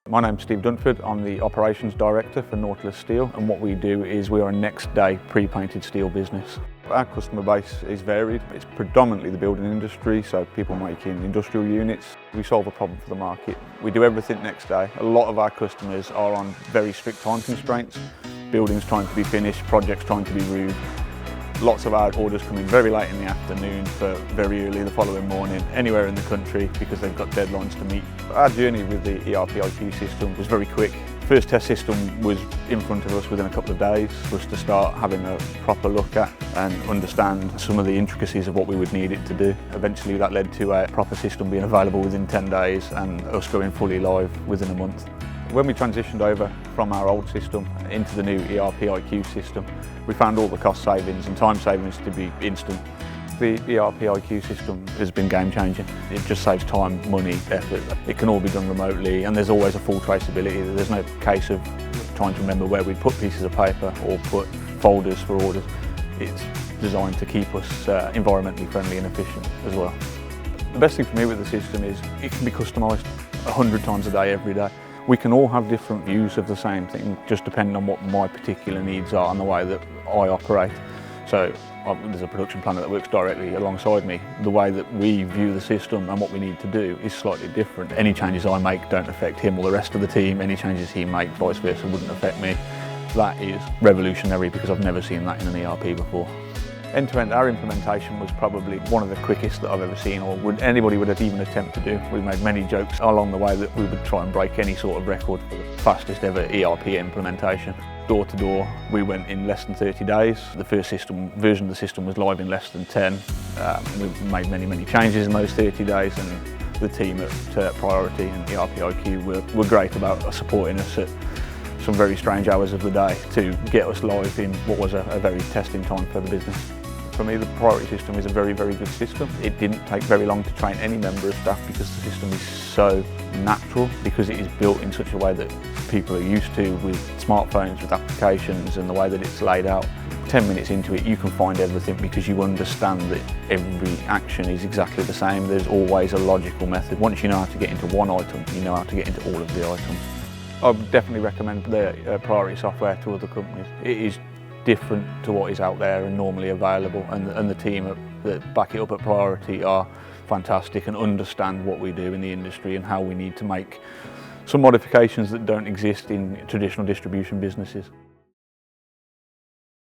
My name's Steve Dunford. I'm the Operations Director for Nautilus Steel, and what we do is we are a next day pre-painted steel business. Our customer base is varied. It's predominantly the building industry, so people making industrial units. We solve a problem for the market. We do everything next day. A lot of our customers are on very strict time constraints. Buildings trying to be finished, projects trying to be roofed. Lots of our orders come in very late in the afternoon for very early the following morning, anywhere in the country, because they've got deadlines to meet. Our journey with the ERP IQ system was very quick. First test system was in front of us within a couple of days for us to start having a proper look at and understand some of the intricacies of what we would need it to do. Eventually that led to a proper system being available within 10 days and us going fully live within a month. When we transitioned over from our old system into the new ERP IQ system, we found all the cost savings and time savings to be instant. The ERP IQ system has been game changing. It just saves time, money, effort. It can all be done remotely, and there's always a full traceability. There's no case of trying to remember where we put pieces of paper or put folders for orders. It's designed to keep us environmentally friendly and efficient as well. The best thing for me with the system is it can be customised 100 times a day, every day. We can all have different views of the same thing, just depending on what my particular needs are and the way that I operate. So there's a production planner that works directly alongside me. The way that we view the system and what we need to do is slightly different. Any changes I make don't affect him or the rest of the team. Any changes he makes, vice versa, wouldn't affect me. That is revolutionary because I've never seen that in an ERP before. End-to-end, our implementation was probably one of the quickest that I've ever seen, or anybody would even attempt to do. We made many jokes along the way that we would try and break any sort of record for the fastest ever ERP implementation. Door to door, we went in less than 30 days. The first version of the system was live in less than 10. We made many changes in those 30 days, and the team at Priority and ERP IQ were great about supporting us at some very strange hours of the day to get us live in what was a very testing time for the business. For me, the Priority system is a very good system. It didn't take very long to train any member of staff because the system is so natural, because it is built in such a way that people are used to with smartphones, with applications, and the way that it's laid out. 10 minutes into it, you can find everything because you understand that every action is exactly the same. There's always a logical method. Once you know how to get into one item, you know how to get into all of the items. I would definitely recommend the Priority software to other companies. It is different to what is out there and normally available, and the team that back it up at Priority are fantastic and understand what we do in the industry and how we need to make some modifications that don't exist in traditional distribution businesses.